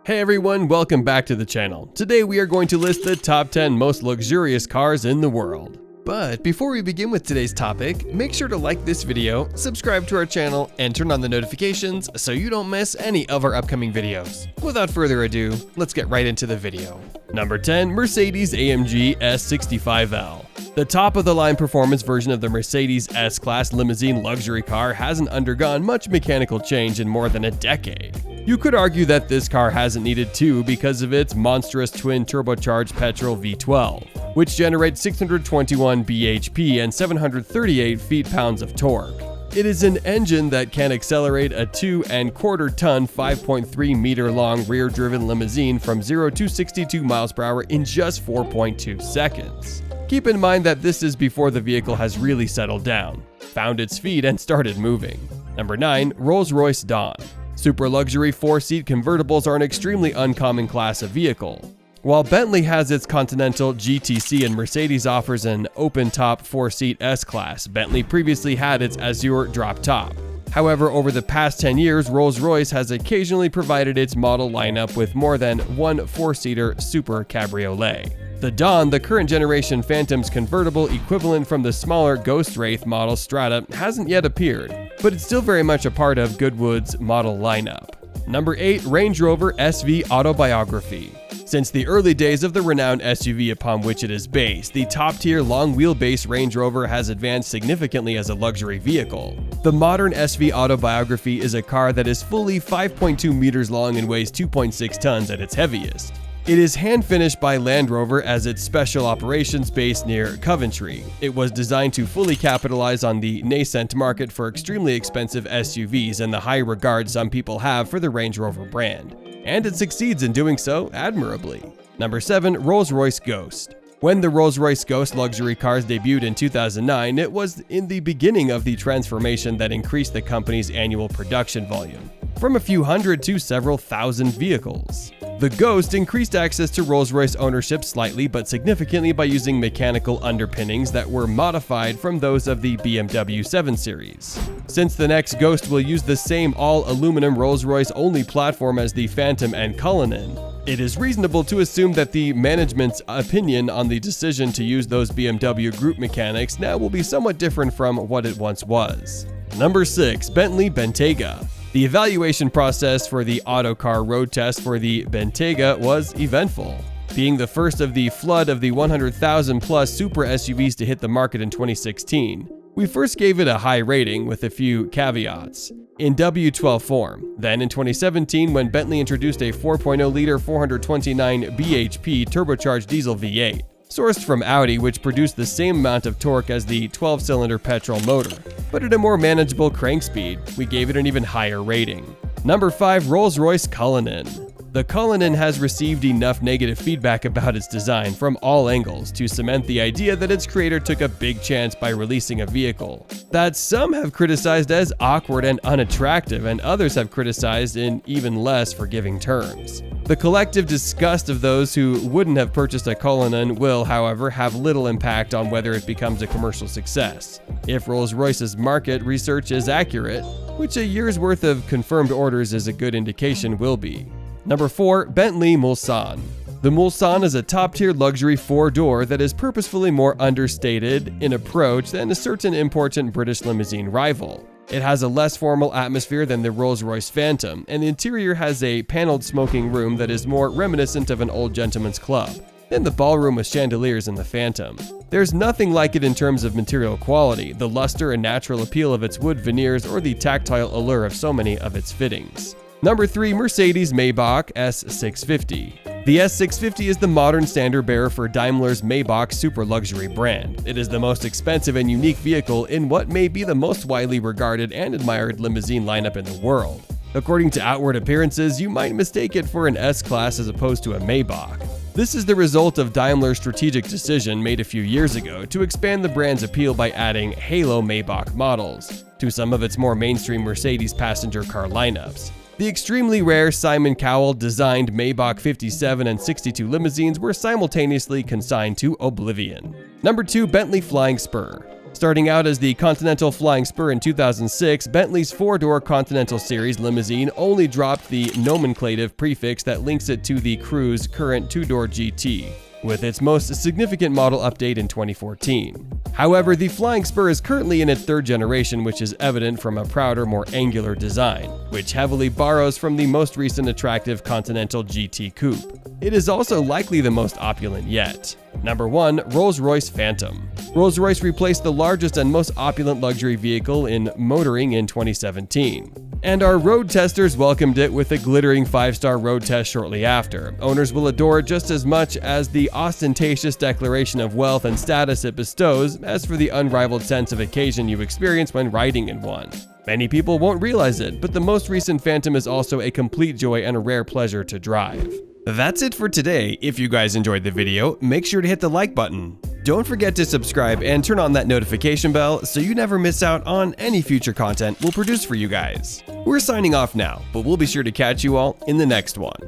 Hey everyone, welcome back to the channel. Today we are going to list the top 10 most luxurious cars in the world. But before we begin with today's topic, make sure to like this video, subscribe to our channel, and turn on the notifications so you don't miss any of our upcoming videos. Without further ado, let's get right into the video. Number 10. Mercedes AMG S65L. The top-of-the-line performance version of the Mercedes S-Class limousine luxury car hasn't undergone much mechanical change in more than a decade. You could argue that this car hasn't needed to because of its monstrous twin-turbocharged petrol V12, which generates 621 bhp and 738 feet-pounds of torque. It is an engine that can accelerate a 2¼ ton, 5.3-meter-long rear-driven limousine from 0 to 62 miles per hour in just 4.2 seconds. Keep in mind that this is before the vehicle has really settled down, found its feet, and started moving. Number 9. RollsRoyce Dawn. Super luxury 4-seat convertibles are an extremely uncommon class of vehicle. While Bentley has its Continental GTC and Mercedes offers an open-top 4-seat S-Class, Bentley previously had its Azure drop-top. However, over the past 10 years, Rolls-Royce has occasionally provided its model lineup with more than one 4-seater super cabriolet. The Dawn, the current generation Phantom's convertible equivalent from the smaller Ghost Wraith model Strata, hasn't yet appeared, but it's still very much a part of Goodwood's model lineup. Number 8. Range Rover SV Autobiography. Since the early days of the renowned SUV upon which it is based, the top-tier long-wheelbase Range Rover has advanced significantly as a luxury vehicle. The modern SV Autobiography is a car that is fully 5.2 meters long and weighs 2.6 tons at its heaviest. It is hand-finished by Land Rover as its special operations base near Coventry. It was designed to fully capitalize on the nascent market for extremely expensive SUVs and the high regard some people have for the Range Rover brand. And it succeeds in doing so admirably. Number 7. RollsRoyce Ghost. When the Rolls-Royce Ghost luxury cars debuted in 2009, it was in the beginning of the transformation that increased the company's annual production volume, from a few hundred to several thousand vehicles. The Ghost increased access to Rolls-Royce ownership slightly but significantly by using mechanical underpinnings that were modified from those of the BMW 7 Series. Since the next Ghost will use the same all-aluminum Rolls-Royce only platform as the Phantom and Cullinan, it is reasonable to assume that the management's opinion on the decision to use those BMW group mechanics now will be somewhat different from what it once was. Number 6. Bentley Bentega. The evaluation process for the Autocar road test for the Bentega was eventful. Being the first of the flood of the 100,000-plus super SUVs to hit the market in 2016, we first gave it a high rating with a few caveats in W12 form. Then in 2017, when Bentley introduced a 4.0-liter 429 bhp turbocharged diesel V8, sourced from Audi, which produced the same amount of torque as the 12-cylinder petrol motor, but at a more manageable crank speed, we gave it an even higher rating. Number 5. Rolls-Royce Cullinan. The Cullinan has received enough negative feedback about its design from all angles to cement the idea that its creator took a big chance by releasing a vehicle that some have criticized as awkward and unattractive, and others have criticized in even less forgiving terms. The collective disgust of those who wouldn't have purchased a Cullinan will, however, have little impact on whether it becomes a commercial success, if Rolls-Royce's market research is accurate, which a year's worth of confirmed orders is a good indication will be. Number 4. Bentley Mulsan. The Mulsan is a top-tier luxury 4-door that is purposefully more understated in approach than a certain important British limousine rival. It has a less formal atmosphere than the Rolls-Royce Phantom, and the interior has a paneled smoking room that is more reminiscent of an old gentleman's club than the ballroom with chandeliers in the Phantom. There's nothing like it in terms of material quality, the luster and natural appeal of its wood veneers, or the tactile allure of so many of its fittings. Number 3. Mercedes Maybach S650. The S650 is the modern standard bearer for Daimler's Maybach super luxury brand. It is the most expensive and unique vehicle in what may be the most widely regarded and admired limousine lineup in the world. According to outward appearances, you might mistake it for an S-Class as opposed to a Maybach. This is the result of Daimler's strategic decision made a few years ago to expand the brand's appeal by adding Halo Maybach models to some of its more mainstream Mercedes passenger car lineups. The extremely rare Simon Cowell-designed Maybach 57 and 62 limousines were simultaneously consigned to oblivion. Number 2. Bentley Flying Spur. Starting out as the Continental Flying Spur in 2006, Bentley's four-door Continental Series limousine only dropped the nomenclative prefix that links it to the Cruze current two-door GT, with its most significant model update in 2014. However, the Flying Spur is currently in its third generation, which is evident from a prouder, more angular design, which heavily borrows from the most recent attractive Continental GT Coupe. It is also likely the most opulent yet. Number 1. Rolls-Royce Phantom. Rolls-Royce replaced the largest and most opulent luxury vehicle in motoring in 2017. And our road testers welcomed it with a glittering 5-star road test shortly after. Owners will adore it just as much as the ostentatious declaration of wealth and status it bestows as for the unrivaled sense of occasion you experience when riding in one. Many people won't realize it, but the most recent Phantom is also a complete joy and a rare pleasure to drive. That's it for today. If you guys enjoyed the video, make sure to hit the like button. Don't forget to subscribe and turn on that notification bell so you never miss out on any future content we'll produce for you guys. We're signing off now, but we'll be sure to catch you all in the next one.